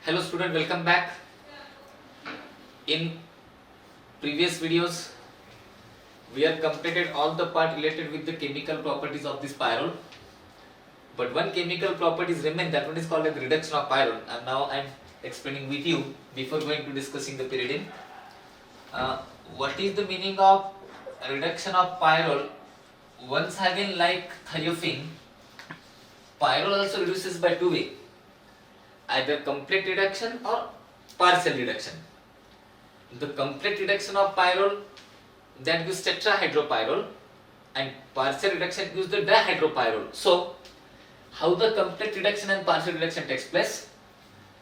Hello student, welcome back. In previous videos, we have completed all the part related with the chemical properties of this pyrrole. But one chemical properties remain, that one is called as reduction of pyrrole. And now I am explaining with you before going to discussing the pyridine. What is the meaning of reduction of pyrrole? Once again, like thiophene, pyrrole also reduces by two ways, either complete reduction or partial reduction. The complete reduction of pyrrole, that gives tetrahydropyrrole, and partial reduction gives the dihydropyrrole. So, how the complete reduction and partial reduction takes place?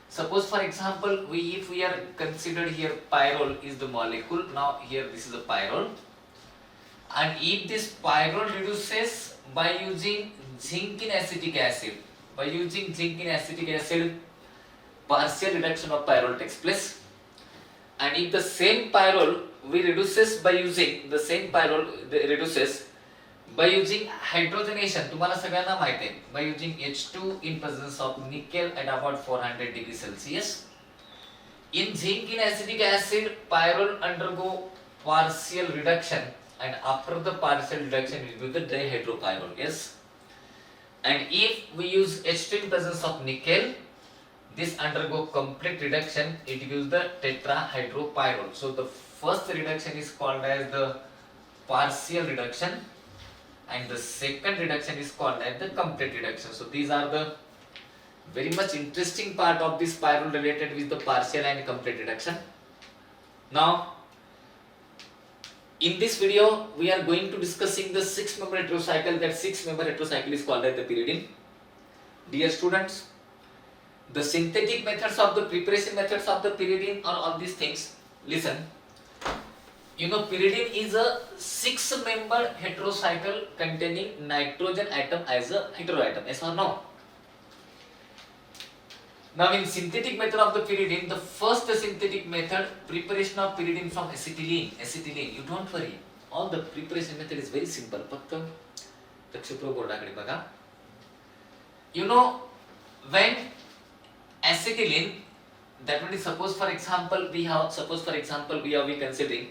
Suppose for example, if we are considered here pyrrole is the molecule, now here this is a pyrrole, and if this pyrrole reduces by using zinc in acetic acid, partial reduction of pyrrole takes place. And if the same pyrrole we reduces by using hydrogenation, तुम्हाला सगळ्यांना माहित आहे, by using H2 in presence of nickel at about 400 degrees Celsius. In zinc in acetic acid, pyrrole undergo partial reduction, and after the partial reduction we do the dihydropyrrole. Yes. And if we use H2 in presence of nickel, this undergo complete reduction, it gives the tetrahydropyrrole. So the first reduction is called as the partial reduction, and the second reduction is called as the complete reduction. So these are the very much interesting part of this pyrrole related with the partial and complete reduction. Now, in this video, we are going to discussing the 6-member heterocycle. That 6-member heterocycle is called as the pyridine. Dear students, the synthetic methods of the preparation methods of the pyridine are all these things. Listen, you know pyridine is a 6-member heterocycle containing nitrogen atom as a heteroatom. Yes or no? Now in synthetic method of the pyridine, the first synthetic method, preparation of pyridine from acetylene. You don't worry, all the preparation method is very simple. You know, when acetylene, that one is suppose for example we considering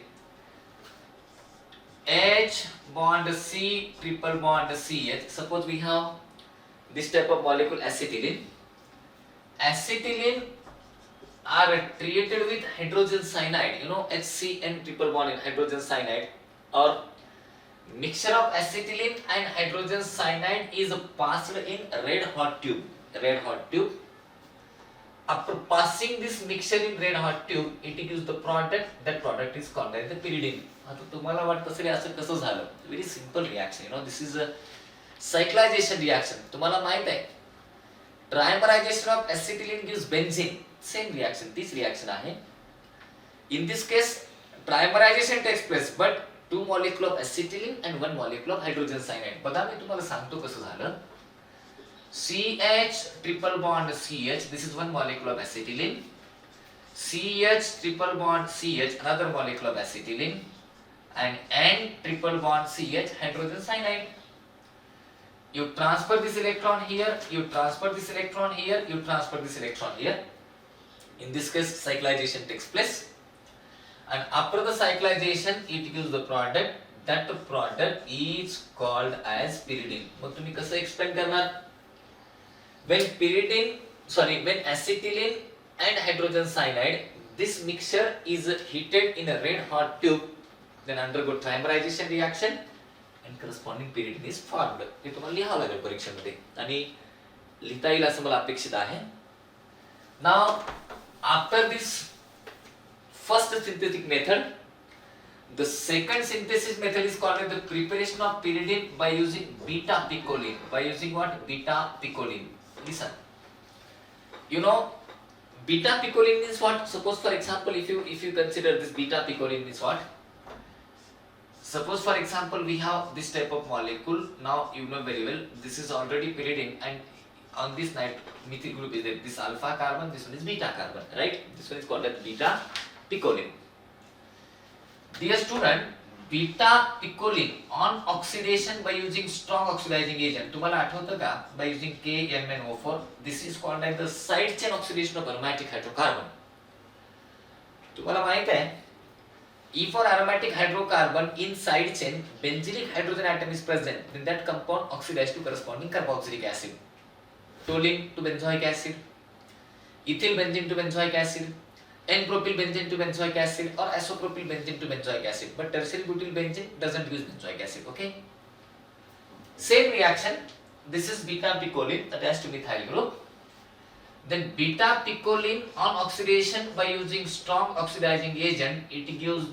H bond C triple bond CH. Suppose we have this type of molecule acetylene. Acetylene are treated with hydrogen cyanide. You know HCN triple bond in hydrogen cyanide, or mixture of acetylene and hydrogen cyanide is passed in red hot tube. After passing this mixture in red hot tube, it gives the product. That product is called as the pyridine. आता तुम्हाला वाटतं असेल असं कसं झालं? Very simple reaction. You know, this is a cyclization reaction. तुम्हाला माहित आहे, trimerization of acetylene gives benzene. Same reaction. This reaction आहे. In this case, trimerization takes place, but 2 molecule of acetylene and 1 molecule of hydrogen cyanide. बघा मी तुम्हाला सांगतो कसं झालं. CH triple bond CH, this is 1 molecule of acetylene. CH triple bond CH, another molecule of acetylene, and N triple bond CH, hydrogen cyanide. You transfer this electron here, you transfer this electron here, you transfer this electron here. In this case, cyclization takes place, and after the cyclization, it gives the product. That product is called as pyridine. मग तुम्ही कसं explain करणार? When acetylene and hydrogen cyanide, this mixture is heated in a red hot tube, then undergo trimerization reaction, and corresponding pyridine is formed. हे तुम्हाला लिहावं लागेल परीक्षेमध्ये, आणि लिहिता येईल असं मला अपेक्षित आहे. Now, after this first synthetic method, the second synthesis method is called as the preparation of pyridine by using beta picoline. By using what? Beta picoline. Listen, you know beta picoline is what? Suppose for example, if you consider this beta picoline is what? Suppose for example we have this type of molecule. Now you know very well, this is already pyridine, and on this methyl group is there. This alpha carbon, this one is beta carbon, right? This one is called as beta picoline. Dear student, beta picoline on oxidation by using strong oxidising agent. तुम्हाला आठवतं का? By using KMnO4. This is called as the side chain oxidation of aromatic hydrocarbon. तुम्हाला माहित आहे, E for aromatic hydrocarbon in side chain, benzylic hydrogen atom is present. Then that compound oxidized to corresponding carboxylic acid. Toluene to benzoic acid, ethyl benzene to benzoic acid, N-propyl benzene to benzoic acid, or isopropyl benzene to benzoic acid. But tertiary butyl benzene doesn't use benzoic acid. Okay. Same reaction. This is beta picoline attached to methyl group. Then beta picoline on oxidation by using strong oxidizing agent, it gives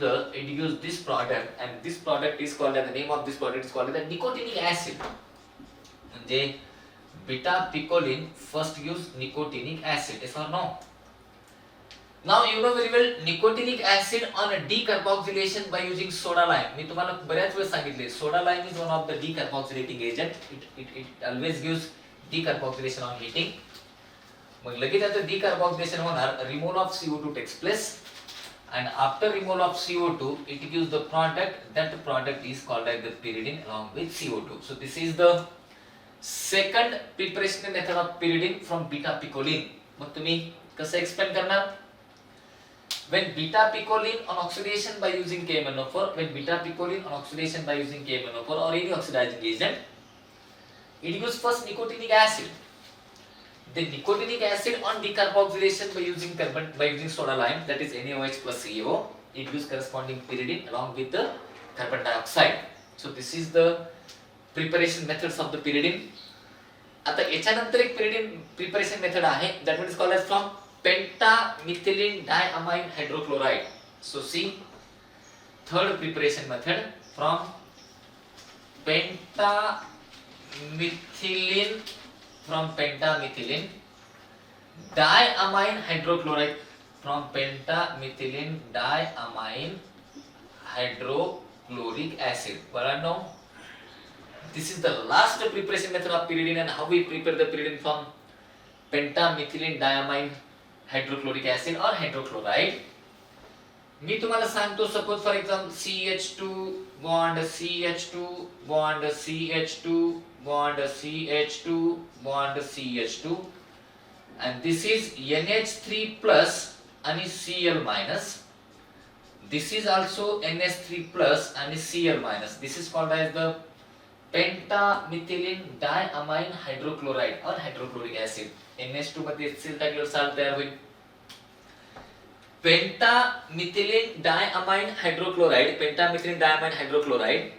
this product, and this product is called as, the name of this product is called as the nicotinic acid. म्हणजे beta picoline first gives nicotinic acid, yes or no? Now you know very well nicotinic acid on a decarboxylation by using soda lime. मी तुम्हाला बऱ्याच वेळा सांगितले, soda lime is one of the decarboxylating agent. It always gives decarboxylation on heating. मग लगेच आता decarboxylation होणार, removal of CO2 takes place, and after removal of CO2 it gives the product. That product is called as the pyridine along with CO2. So this is the second preparation method of pyridine from beta picoline. मग तुम्ही कसं explain करणार? When beta picoline on oxidation by using KMnO4, when beta picoline on oxidation by using KMnO4 or any oxidizing agent, it gives first nicotinic acid. The nicotinic acid on decarboxylation by using soda lime, that is NaOH plus CO, it gives corresponding pyridine along with the carbon dioxide. So this is the preparation methods of the pyridine. आता याच्यानंतर एक pyridine preparation method आहे, that one is called as from pentamethylene diamine hydrochloride. So see, third preparation method from pentamethylene diamine hydrochloride, from pentamethylene diamine hydrochloric acid. But this is the last preparation method of pyridine. And how we prepare the pyridine from pentamethylene diamine hydrochloric acid or hydrochloride? मी तुम्हाला सांगतो, suppose for example CH2 bond CH2 bond CH2 bond CH2 bond CH2, and this is NH3 plus and Cl minus. This is also NH3 plus and Cl minus. This is called as the pentamethylene diamine hydrochloride or hydrochloric acid. NH2 मध्ये HCl टाकल्यावर salt तयार होईल. pentamethylene diamine hydrochloride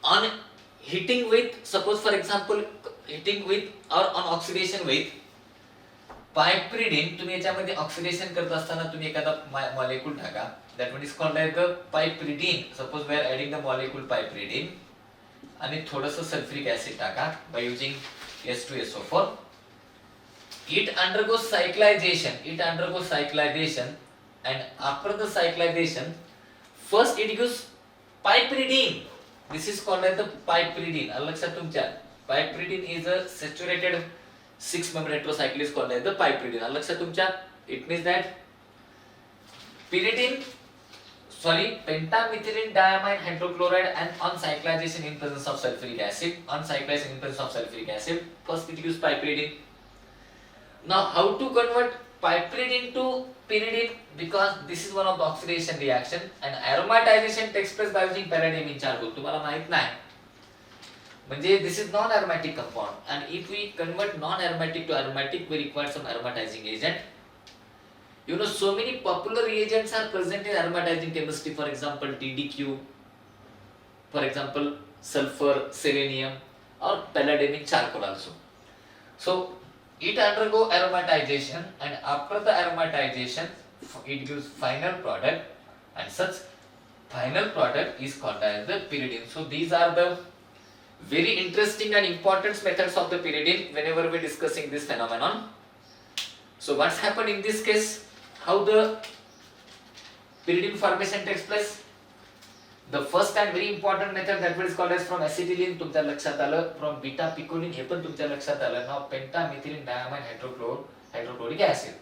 on heating with, suppose for example heating with or on oxidation with piperidine. तुम्ही याच्यामध्ये oxidation करत असताना तुम्ही एखादा मॉलिक्यूल टाका, that one is called as the piperidine. Suppose we are adding the molecule piperidine आणि थोडंसं sulphuric acid टाका by using H2SO4. It undergoes cyclization, and after the cyclization, first it gives piperidine. This is called as the piperidine. लक्षात तुमच्या, piperidine is a saturated 6-member heterocycle is called as the piperidine. लक्षात तुमच्या, it means that pentamethylene diamine hydrochloride and on cyclization in presence of sulfuric acid, first it gives piperidine. Now how to convert piperidine to pyridine? Because this is one of the oxidation reaction, and aromatization takes place by using paradiamine charcoal. तुम्हाला माहित नाही, म्हणजे this is non aromatic compound, and if we convert non aromatic to aromatic, we require some aromatizing agent. You know, so many popular reagents are present in aromatizing chemistry. For example, DDQ, for example sulfur, selenium, or palladium charcoal also. So it undergo aromatization, and after the aromatization it gives final product, and such final product is called as the pyridine. So these are the very interesting and important methods of the pyridine whenever we are discussing this phenomenon. So what's happened in this case? How the pyridine formation takes place? The first and very important method, that is called as from acetylene, तुमच्या लक्षात आलं, from beta picoline हे पण तुमच्या लक्षात आलं. Now pentamethylene diamine hydrochloric acid.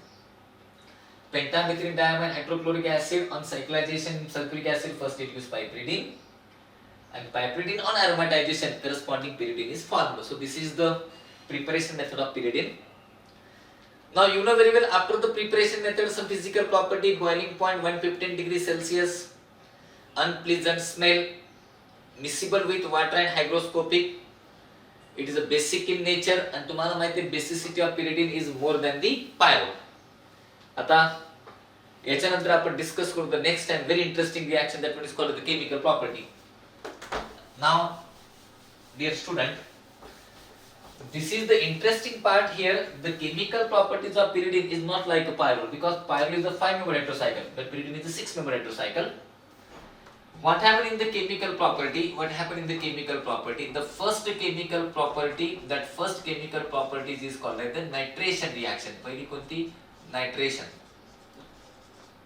pentamethylene diamine hydrochloric acid on cyclization in sulfuric acid, first it gives piperidine, and piperidine on aromatization corresponding pyridine is formed. So this is the preparation method of pyridine. Now you know very well, after the preparation method, some physical property, boiling point 115 degrees Celsius, unpleasant smell, miscible with water and hygroscopic. It is a basic in nature, and तुम्हाला माहिती आहे basicity of pyridine is more than the pyro. आता याच्यानंतर आपण discuss करू the next and very interesting reaction, that one is called the chemical property. Now dear student, this is the interesting part here. The chemical properties of pyridine is not like a pyro, because pyro is a 5-member heterocycle, but pyridine is a 6-member heterocycle. What happened in the chemical property? What happened in the chemical property? The first chemical property, that first chemical property is called like the nitration reaction. पहिली कोणती? Nitration.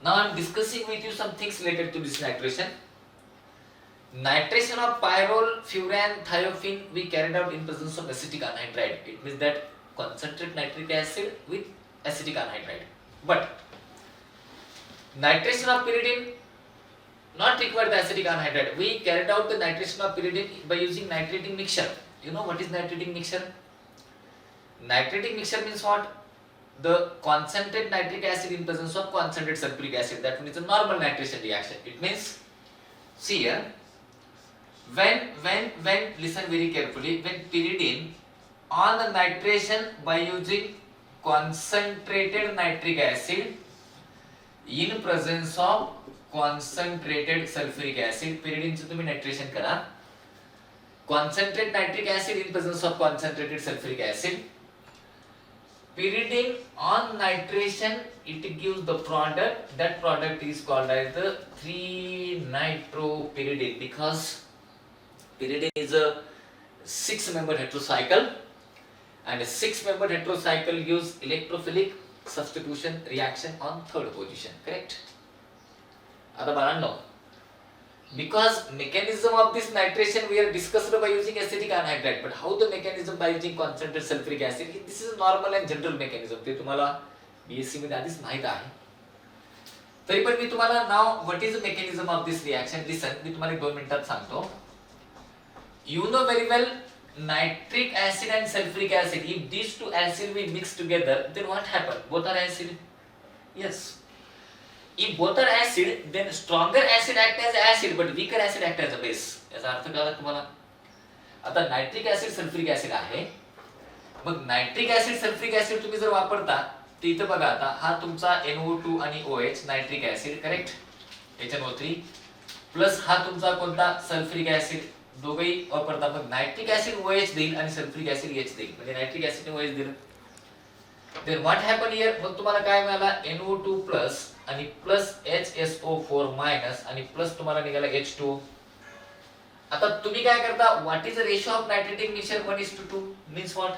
Now I am discussing with you some things related to this nitration. Nitration of pyrrole, furan, thiophene we carried out in presence of acetic anhydride. It means that concentrate nitric acid with acetic anhydride. But nitration of pyridine not required the acetic anhydride. We carried out the nitration of pyridine by using nitrating mixture. You know what is nitrating mixture? Nitrating mixture means what? The concentrate nitric acid in presence of concentrate sulfuric acid. That means a normal nitration reaction. It means, see here, when listen very carefully, when pyridine on the nitration by using concentrated nitric acid in presence of concentrated sulfuric acid, pyridine चे तुम्ही nitration करा, concentrated nitric acid in presence of concentrated sulfuric acid, pyridine on nitration it gives the product, that product is called as the 3-nitropyridine, because pyridine is a 6-member heterocycle, and a 6-member heterocycle gives electrophilic substitution reaction on third position, correct? आता बाळांनो, because mechanism of this nitration we are discussed by using acetic anhydride, but how the mechanism by using concentrated sulfuric acid, this is a normal and general mechanism. ते तुम्हाला BSc मध्ये आधीच माहित आहे. तरी पण मी तुम्हाला now what is the mechanism of this reaction? Listen, मी तुम्हाला 2 मिनिटात सांगतो. You know very well nitric acid and sulfuric acid, if these two acids we mix together, then what happen? Both are acid. Yes. If both are acid, then stronger acid act as acid, but weaker acid act as a base. याचा अर्थ कळला तुम्हाला? आता nitric acid sulphuric acid आहे. मग nitric acid sulphuric acid तुम्ही जर वापरता, तर इथं बघा आता हा तुमचा NO2 आणि OH nitric acid, correct? HNO3 plus हा तुमचा कोणता सल्फ्युरिक ऍसिड, दोघेही वापरता. मग नायट्रिक ऍसिड OH देईल आणि सल्फ्युरिक ऍसिड H देईल, म्हणजे नायट्रिक ऍसिड ने OH दिलं. Then what happened here? मग तुम्हाला काय मिळाला? NO2 प्लस आणि प्लस HSO4 मायनस आणि प्लस तुम्हाला निघाला H2O. आता तुम्ही काय करता? What is the ratio of nitrating mixture? 1:2 means what?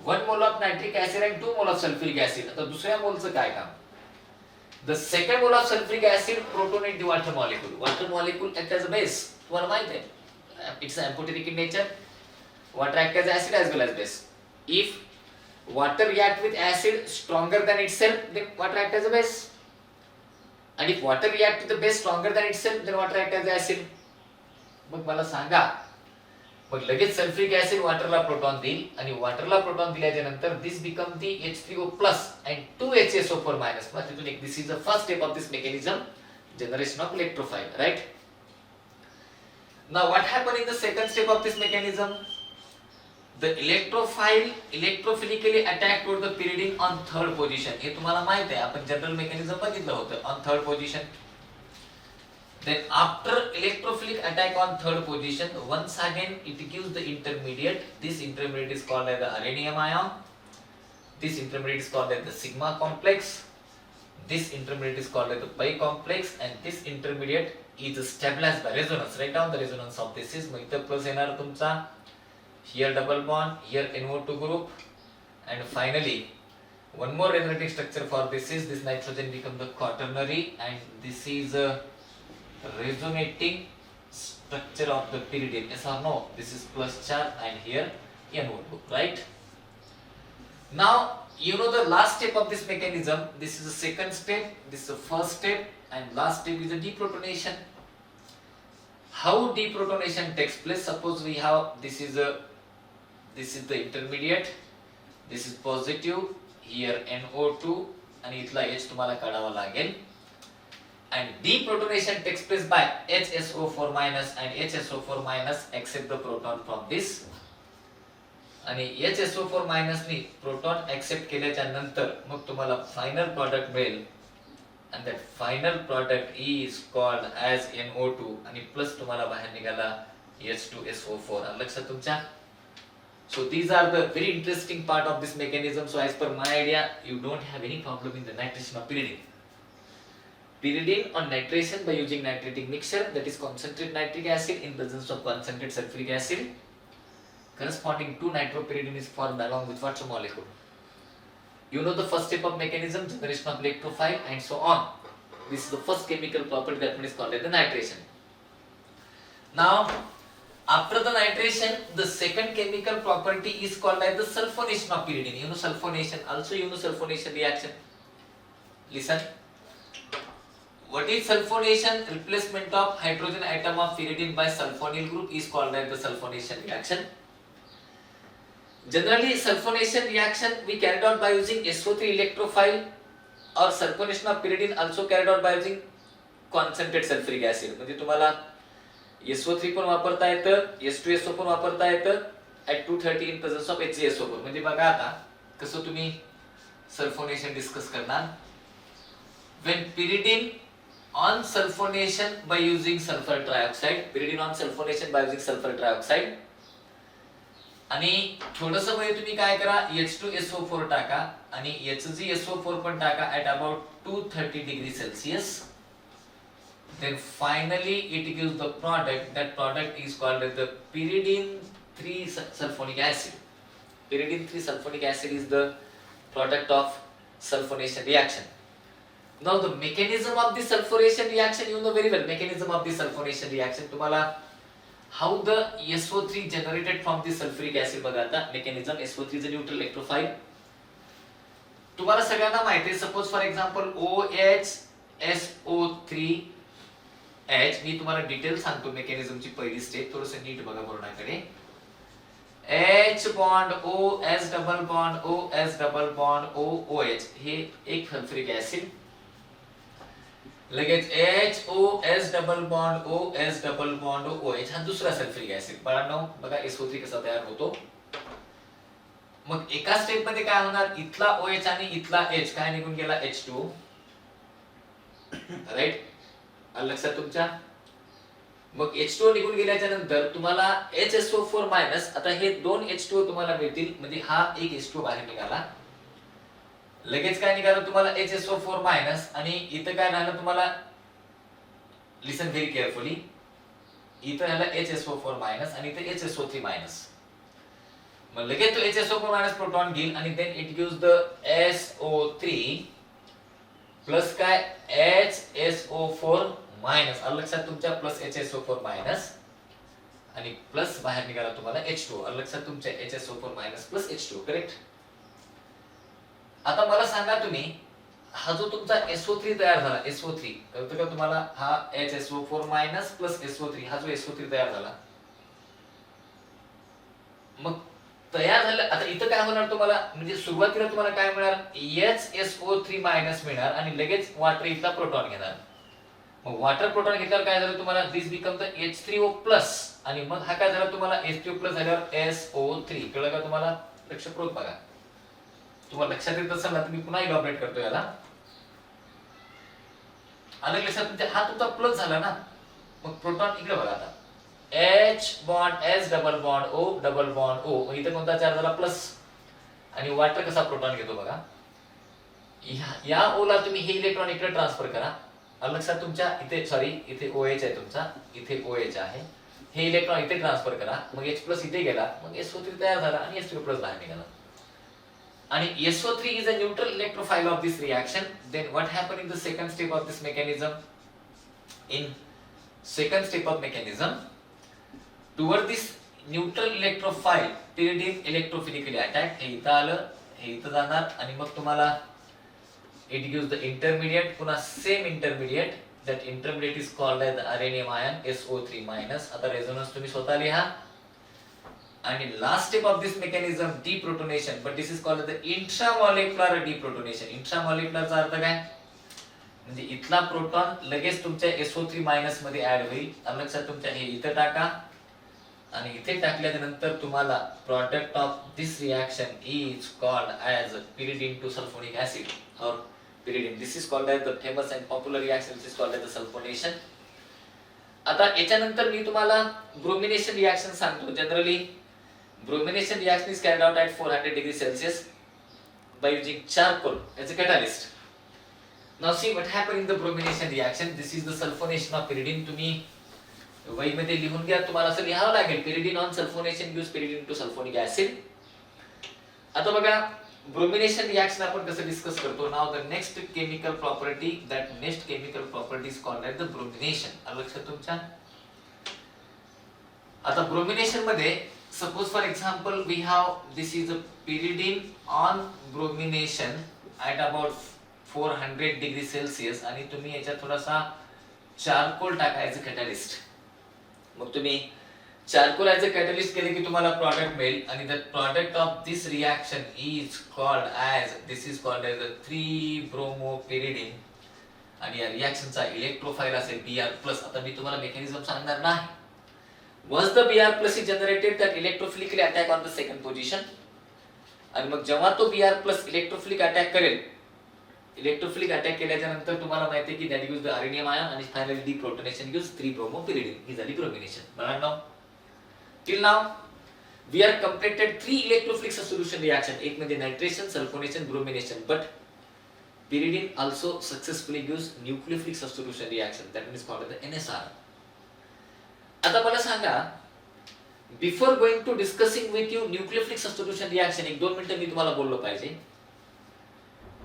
1 mole of nitric acid and 2 mole of sulphuric acid. आता दुसऱ्या मोलचं काय काम? The second mole of sulphuric acid protonate the water molecule. Water molecule act as a base. तुम्हाला माहित आहे, it's amphoteric in nature. Water act as acid as well as base. If water react with acid stronger than itself, then water act as a base. And if water react with the base stronger than itself, then water act as acid. मग मला सांगा, मग लगेच sulphuric acid वॉटरला proton देईल आणि वॉटरला proton दिल्याच्या नंतर this become the H3O plus and 2 HSO4 minus. मग तिथून एक this is the first step of this mechanism, generation of electrophile, right? Now what happen in the second step of this mechanism? The electrophile electrophilically attack toward the pyridine on third position. हे तुम्हाला माहित आहे, आपण general mechanism बघितलं होतं, on third position. Then after electrophilic attack on third position, once again it gives the intermediate. This intermediate is called as the rhenium ion. This intermediate is called as the sigma complex. This intermediate is called as the pi complex, and this intermediate is stabilized by resonance. Write down the resonance of this is, मग इथं plus येणार तुमचा, here double bond, here NO2 group, and finally one more resonating structure for this is this nitrogen become the quaternary, and this is a resonating structure of the pyridine. Yes or no? This is plus charge and here NO2, right? Now you know the last step of this mechanism, this is the second step, this is the first step, and last step is the deprotonation. How deprotonation takes place? Suppose we have this is the intermediate, this is positive, here NO2 आणि इथला H तुम्हाला काढावा लागेल. And deprotonation takes place by HSO4 minus and HSO4 minus accept the proton from this. आणि HSO4 minus नी proton accept केल्याच्या नंतर मग तुम्हाला final product मिळेल. and that final product is called as NO2 आणि प्लस तुम्हाला बाहेर निघाला H2SO4. लक्षात तुमच्या? So these are the very interesting part of this mechanism. So as per my idea, you don't have any problem in the nitration of pyridine. Pyridine on nitration by using nitric mixture, that is concentrated nitric acid in presence of concentrated sulfuric acid. Corresponding to nitropyridine is formed along with what molecule? You know the first step of mechanism, generation of electrophile and so on. This is the first chemical property that is called as the nitration. Now, after the nitration, the second chemical property is called as the sulfonation of pyridine. You know sulfonation, also you know sulfonation reaction. Listen. What is sulfonation? Replacement of hydrogen atom of pyridine by sulfonyl group is called as the sulfonation reaction. Generally, sulfonation reaction we carried out by using SO3 electrophile or sulfonation of pyridine also carried out by using concentrated sulfuric acid. म्हणजे तुम्हाला SO3 पण वापरता येतं, H2SO पण वापरता येतं at 230 in presence of HgSO4. म्हणजे बघा आता कसं तुम्ही sulfonation डिस्कस करणार. When pyridine on sulfonation by using sulfur trioxide, pyridine on sulfonation by using sulfur trioxide. आणि थोडंसं म्हणजे तुम्ही काय करा H2SO4 टाका आणि HgSO4 पण टाका at about 230 degree Celsius. Then finally it gives the product. That product is called as the pyridine 3 sulfonic acid. Pyridine 3 sulfonic acid is the product of sulfonation reaction. Now the mechanism of the sulfonation reaction, you know very well. Mechanism of the sulfonation reaction तुम्हाला how the SO3 generated from the sulfuric acid बघा आता mechanism. SO3 is a neutral electrophile. तुम्हाला सगळ्यांना माहिती आहे suppose for example OHSO3H मी तुम्हाला detail सांगतो मेकॅनिझमची पहिली स्टेप थोडंसं नीट बघा पूर्णाकडे. H bond O S double bond O S double bond O OH हे एक सल्फ्युरिक ऍसिड. लगेच HOS double bond OS double bond OH हा दुसरा सल्फ्युरिक ऍसिड. बाळांनो बघा SO3 कसा तयार होतो. मग एका स्टेप मध्ये काय होणार इथला OH आणि इथला H काय निघून गेला H2 राईट. लक्षात तुमच्या. मग H2 निघून गेल्याच्या नंतर तुम्हाला HSO4 मायनस आता हे दोन H2 तुम्हाला मिळतील म्हणजे हा एक H2 बाहेर निघाला. लगेच काय निघालं तुम्हाला HSO4 मायनस आणि इथं काय राहिलं तुम्हाला लिसन व्हेरी केअरफुली इथं राहिलं HSO4 मायनस आणि इथे HSO3 मायनस. मग लगेच तो HSO4 मायनस प्रोटॉन घेईल आणि then it gives the SO3 plus काय HSO4 मायनस. आलं लक्षात तुमच्या प्लस HSO4 मायनस आणि प्लस बाहेर निघाला तुम्हाला H2. आलं लक्षात तुमच्या HSO4 minus plus H2 correct. आता मला सांगा तुम्ही हा जो तुमचा SO3 तयार झाला SO3 कळतं का तुम्हाला हा HSO4 मायनस प्लस SO3 हा जो SO3 तयार झाला मग तयार झालं. आता इथं काय होणार तुम्हाला म्हणजे सुरुवातीला तुम्हाला काय मिळणार HSO3 मायनस मिळणार आणि लगेच वॉटर इथला प्रोटॉन घेणार. मग वॉटर प्रोटॉन घेतल्यावर काय झालं तुम्हाला this become the H3O plus आणि मग हा काय झाला तुम्हाला H3O प्लस झाल्यावर SO3 कळलं का तुम्हाला. लक्षपूर्वक बघा तुम्हाला लक्षात येत असेल ना तुम्ही पुन्हा इलॉबरेट करतो याला. आलं लक्षात तुमच्या हा तुमचा प्लस झाला ना. मग प्रोटॉन इकडे बघा आता H bond S double bond O double bond O इथे कोणता चार्ज झाला प्लस आणि वॉटर कसा प्रोटॉन घेतो बघा. या O ला तुम्ही हे इलेक्ट्रॉन इकडे ट्रान्सफर करा. आलं लक्षात तुमच्या इथे सॉरी इथे OH आहे तुमचा इथे OH आहे. हे इलेक्ट्रॉन इथे ट्रान्सफर करा मग H प्लस इथे गेला मग SO3 तयार झाला आणि H2 प्लस बाहेर निघाला. And SO3 is a neutral electrophile of this reaction. Then what happened in the second step of this mechanism? In second step of mechanism, toward this neutral electrophile, pyridine electrophilically attacked. हे इथं आलं, हे इथं जाणार आणि मग तुम्हाला it gives the intermediate, पुन्हा same intermediate, that intermediate is called as the rhenium ion SO3 minus. आता resonance तुम्ही स्वतः लिहा. आणि last step of this mechanism deprotonation, but this is called the intramolecular deprotonation. intramolecular चा अर्थ काय? म्हणजे इथला प्रोटॉन लगेच तुमच्या SO3 मायनस मध्ये ऍड होईल. लक्षात तुमच्या हे इथं टाका आणि इथे टाकल्यानंतर तुम्हाला product of this reaction is called as pyridine to sulfonic acid or pyridine. This is called as the famous and popular reaction. This is called as the sulfonation. आता याच्यानंतर मी तुम्हाला ब्रोमिनेशन रिएक्शन सांगतो. Generally bromination reaction is carried out at 400 degrees Celsius by using charcoal as a catalyst. Now see what happened in the bromination reaction. This is the sulfonation of pyridine. तुम्ही वही मध्ये लिहून घ्या. तुम्हाला असं लिहावं लागेल pyridine on sulfonation gives pyridine to sulfonic acid. आता बघा ब्रोमिनेशन रिएक्शन आपण कसं डिस्कस करतो. Now the next chemical property, that next chemical property is called as the bromination. लक्षात तुमच्या. आता ब्रोमिनेशन मध्ये suppose for example we have this is a pyridine on bromination at about 400 degree Celsius आणि तुम्ही याच्यात थोडासा charcoal टाकायचं catalyst. मग तुम्ही चारकोल ॲज अ कॅटलिस्ट केले की तुम्हाला प्रॉडक्ट मिळेल आणि the product of this reaction is called as, this is called as 3-bromopyridine आणि या रिएक्शनचा इलेक्ट्रोफाइल असेल Br+. आता मी तुम्हाला मेकॅनिझम सांगणार नाही. Once the Br+ is generated that electrophilically attack on the second position आणि मग जेव्हा तो Br+ इलेक्ट्रोफिलिक अटॅक करेल, इलेक्ट्रोफिलिक अटॅक केल्याच्या नंतर तुम्हाला माहिती आहे की that gives the rhenium ion आणि फायनली डिप्रोटोनेशन गिव्स 3-bromopyridine. ही झाली ब्रोमिनेशन. बघा till now we are completed 3 electrophilic substitution reaction. एक म्हणजे nitration, sulfonation, bromination, but pyridine also successfully gives nucleophilic substitution reaction, that is called the NSR. आता मला सांगा, before going to discussing with you nucleophilic substitution reaction, 1-2 मिनिटं मी तुम्हाला बोललो पाहिजे.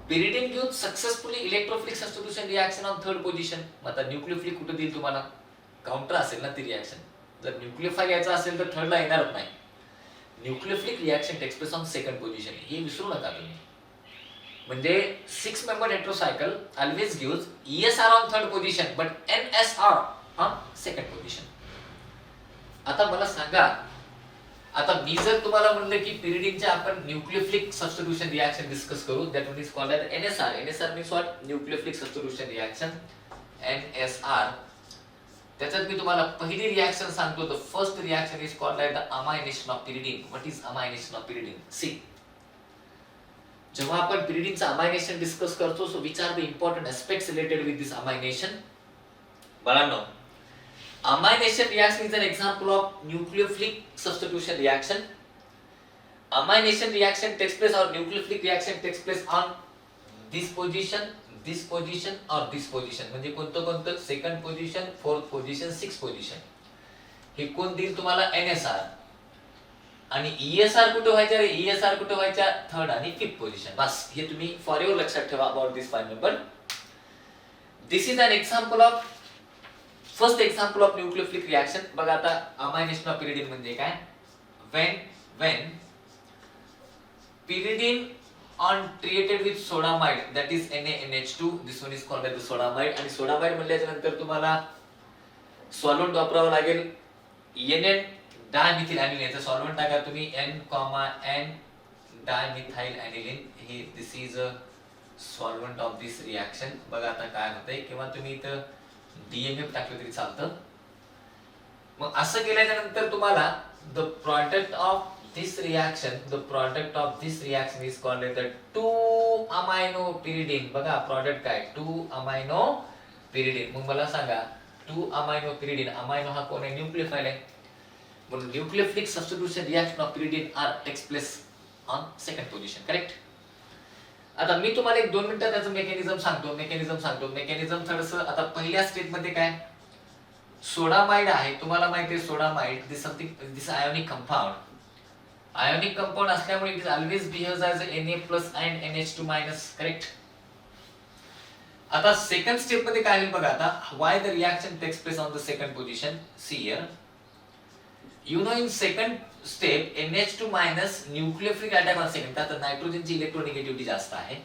pyridine gives successfully electrophilic substitution reaction on third position. आता nucleophilic कुठे देईल तुम्हाला? काउंटर असेल ना ती रिएक्शन. जर न्यूक्लियोफाइल यायचा असेल तर थर्डला येणारच नाही. Nucleophilic reaction takes place on second position. हे विसरू नका तुम्ही. म्हणजे 6 member heterocycle always gives ESR on third position but NSR on second position. आता मला सांगा, आता मी जर तुम्हाला म्हणलं की pyridine आपण न्यूक्लियोफिलिक सबस्टिट्यूशन रिएक्शन डिस्कस करू, that one is called as NSR. NSR means what? Nucleophilic substitution reaction. NSR त्याच्यात मी तुम्हाला पहिली रिएक्शन सांगतो. The first reaction is called the amination of pyridine. What is amination of pyridine? See, जेव्हा आपण pyridine चा amination discuss करतो, so which are the important aspects related with this amination. बाळांनो, amination reaction is an example of nucleophilic substitution reaction. अमायनेशन reaction takes place और nucleophilic reaction takes place on this position, this position और this position. म्हणजे कोणतं कोणतं? Second position, fourth position, six position. हे कोण देईल तुम्हाला? NSR. आणि ESR कुठे व्हायच्या रे? ESR कुठे व्हायच्या? थर्ड आणि फिफ्थ पोझिशन. बस हे तुम्ही फॉर एव्हर लक्षात ठेवा about this 5 member. This is an example of, first example of nucleophilic reaction. बघा आता अमायनेशन ऑफ pyridine म्हणजे काय? when pyridine on treated with sodamide, that is NaNH2, this one is called as the sodamide. आणि sodamide म्हणल्याच्या नंतर तुम्हाला solvent वापरावं लागेल. NN dimethyl aniline. याचं सॉल्व्हेंट टाका तुम्ही N, डायमिथाइल ॲनिलीन. हे this is a solvent of this reaction. बघा आता काय होतंय. किंवा तुम्ही इथं DMF टाकलं तरी चालतं. मग असं केल्याच्या नंतर तुम्हाला the product of this reaction, the product of this reaction is called as the 2-aminopyridine. बघा प्रॉडक्ट काय? 2-aminopyridine. मग मला सांगा 2-aminopyridine, अमायनो हा कोण आहे? न्यूक्लियोफाइल आहे. म्हणून nucleophilic substitution reaction of pyridine are takes place on second position. Correct. आता मी तुम्हाला 1-2 मिनिटात त्याचं मेकॅनिझम सांगतो. मेकॅनिझम थोडंसं. आता पहिल्या स्टेज मध्ये काय? सोडामाइड आहे. तुम्हाला माहिती आहे sodamide this something, this ionic compound. Ionic compound असल्यामुळे it is always behaves as Na+ and NH2-. Correct. आता सेकंड स्टेप मध्ये काय होईल बघा. आता why the reaction takes place on the second position. See here, You know in second step NH2 minus nucleophilic attack on second, त्यात नायट्रोजनची electronegativity जास्त आहे,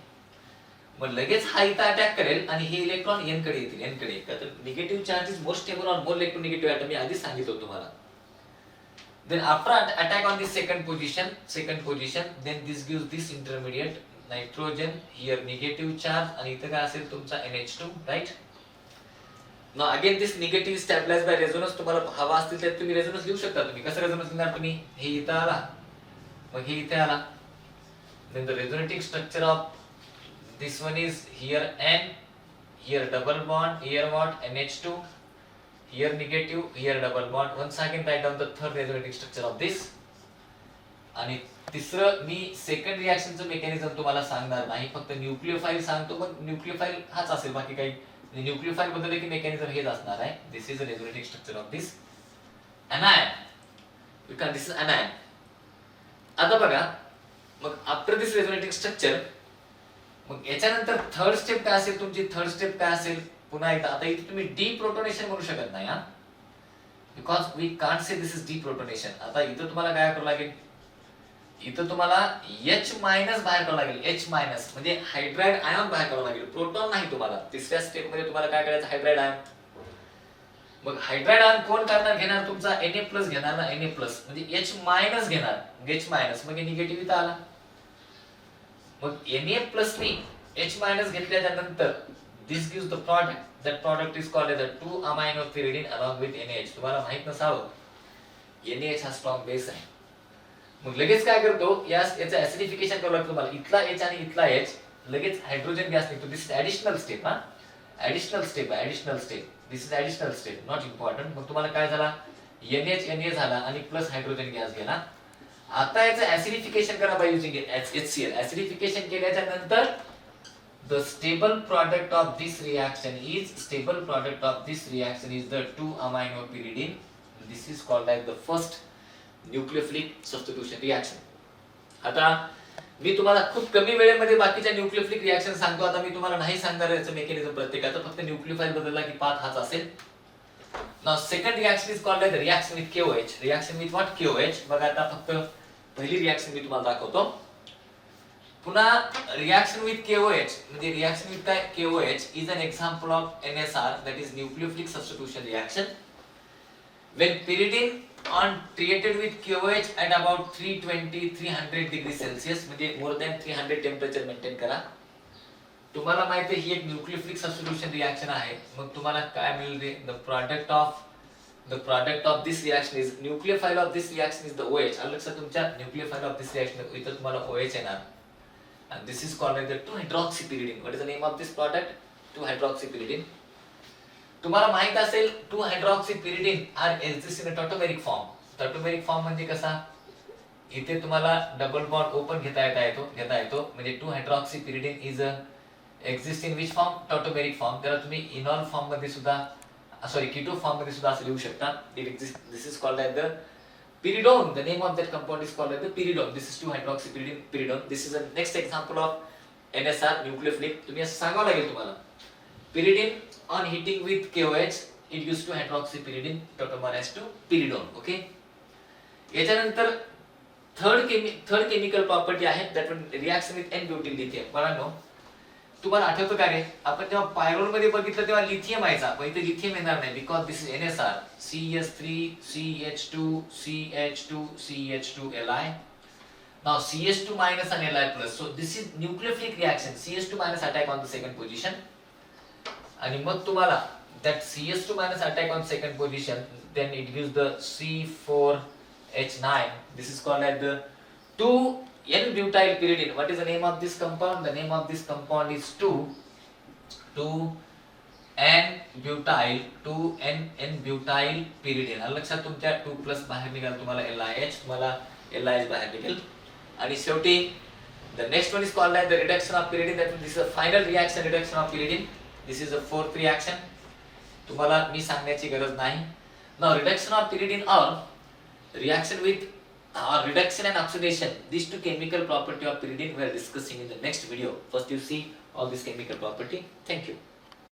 मग लगेच हा इथं अटॅक करेल आणि हे इलेक्ट्रॉन एन कडे येतील, एन कडे. तर negative charge is more stable or more electronegative atom, मी आधीच सांगितलं तुम्हाला. Then after attack on the second position, then this gives this intermediate nitrogen, here negative charge आणि इथं काय असेल तुमचा NH2, right? Now again this negative is stabilized by resonance. तुम्हाला हवा असतील तर तुम्ही रेझोनन्स लिहू शकता. तुम्ही कसं रेझोनन्स लिहिणार तुम्ही? हे इथं आला, मग हे इथे आला. Then the resonating structure of this one is here N, here double bond, here what? NH2, here negative, here double bond. Once again write down the third resonating structure of this. आणि तिसरं मी second रिएक्शनचं mechanism तुम्हाला सांगणार नाही, फक्त nucleophile सांगतो. मग nucleophile हाच असेल, बाकी काही न्यूक्लियोफाइल बद्दल की मेकॅनिझम हेच असणार आहे. This is a resonating structure of this anion. This is anion. आता बघा, मग आफ्टर दिस रेझोनेटिंग स्ट्रक्चर, मग याच्यानंतर थर्ड स्टेप काय असेल तुमची? थर्ड स्टेप काय असेल? पुन्हा एकदा, आता इथे तुम्ही डीप्रोटोनेशन म्हणू शकत नाही, हा, because we can't say this is deprotonation. आता इथं तुम्हाला काय करावं लागेल? इथं तुम्हाला H मायनस बाहेर काढावं लागेल. H मायनस म्हणजे हायड्राइड आयन बाहेर काढावं लागेल, प्रोटॉन नाही. तुम्हाला तिसऱ्या स्टेप मध्ये तुम्हाला काय करायचं? Hydride ion. मग हायड्राइड आयन कोण करणार? घेणार तुमचा Na+ घेणार ना, Na+ म्हणजे H मायनस घेणार, H मायनस म्हणजे निगेटिव्ह इथं आला. मग Na+ नी H मायनस घेतल्याच्या नंतर this gives the product. That product is called as a 2-aminopyridine along with NaH. तुम्हाला माहित नसावं, NaH हा स्ट्रॉंग बेस आहे. मग लगेच काय करतो? याचं ऍसिडिफिकेशन करावं लागतं तुम्हाला. इथला H आणि इथला H, लगेच हायड्रोजन गॅस निघतो. दिस इज ऍडिशनल स्टेप, हा, ऍडिशनल स्टेप आहे, additional step. This is additional step, not important. मग तुम्हाला काय झाला? NH Na झाला आणि प्लस हायड्रोजन गॅस गेला. आता याचं ऍसिडिफिकेशन करा बाय युजिंग HCl. ऍसिडिफिकेशन केल्याच्या नंतर the stable product of this reaction is the 2-aminopyridine. This is called as the first nucleophilic substitution reaction. आता मी तुम्हाला खूप कमी वेळेमध्ये बाकीच्या न्यूक्लियोफिलिक रिएक्शन सांगतो. आता मी तुम्हाला नाही सांगणार याचं मेकॅनिझम प्रत्येकाचं, फक्त न्यूक्लियोफाइल बदलला की पाथ हाच असेल. Now second reaction is called as the reaction with KOH. Reaction with what? KOH. बघा आता फक्त पहिली रिएक्शन मी तुम्हाला दाखवतो. पुन्हा रिएक्शन विथ KOH म्हणजे रिएक्शन विथ काय? KOH is an example of NSR, that is nucleophilic substitution reaction. When pyridine on treated with KOH at about 320-300 degrees Celsius, म्हणजे more than 300 टेम्परेचर मेंटेन करा. तुम्हाला माहिती आहे ही एक न्यूक्लियोफिलिक सबस्टिट्यूशन रिएक्शन आहे. मग तुम्हाला काय मिळेल रे? the product of this reaction is nucleophile of this reaction is the OH. आलं लक्षात तुमच्या? nucleophile of this reaction इथं तुम्हाला OH येणार. And this is called as the 2-hydroxypyridine. What is the name of this product? 2-hydroxypyridine. तुम्हाला माहित असेल 2-hydroxypyridine are exist in a tautomeric form. Tautomeric form म्हणजे कसा? इथे तुम्हाला डबल बॉन्ड ओपन घेता येतो म्हणजे 2-hydroxypyridine is exist in which form? Tautomeric form. त्याला तुम्ही इनॉल फॉर्म मध्ये सुद्धा, कीटो फॉर्म मध्ये सुद्धा असं लिहू शकता. This is called as the pyridone. The name of that compound is called as the pyridone. This is 2-hydroxypyridine, pyridone. This is the next example of NSR, nucleophilic. तुम्ही असं सांगावं लागेल तुम्हाला. Pyridine on heating with KOH, it gives 2-hydroxypyridine, tautomer as to pyridone. Okay. याच्यानंतर third chemical property आहे that one reaction with N-butyl lithium. बघा तुम्हाला आठवतं का रे? आपण जेव्हा पायरोल मध्ये बघितलं तेव्हा लिथियम यायचा, पण इथे लिथियम येणार नाही, because this is NSR, CH3 CH2 CH2 CH2 Li. Now CH2 minus and Li plus. So this is nucleophilic reaction. CH2 minus attack on the second position. आणि मग तुम्हाला that CH2 minus attack on second position, then it gives the C4H9. This is called as the 2N-butyl pyridine. What is the name of this compound? The name of this compound is 2N-butyl pyridine. लक्षात तुमच्या 2+ बाहेर निघाल, तुम्हाला LiH, तुम्हाला LiH बाहेर निघेल. आणि शेवटी the next one is called as the reduction of pyridine. That means this is a final reaction, reduction of pyridine. This is a fourth reaction. तुम्हाला मी सांगण्याची गरज नाही. Now reduction of pyridine or reaction with reduction and oxidation, these two chemical property of pyridine we are discussing in the next video. First you see all this chemical property. Thank you.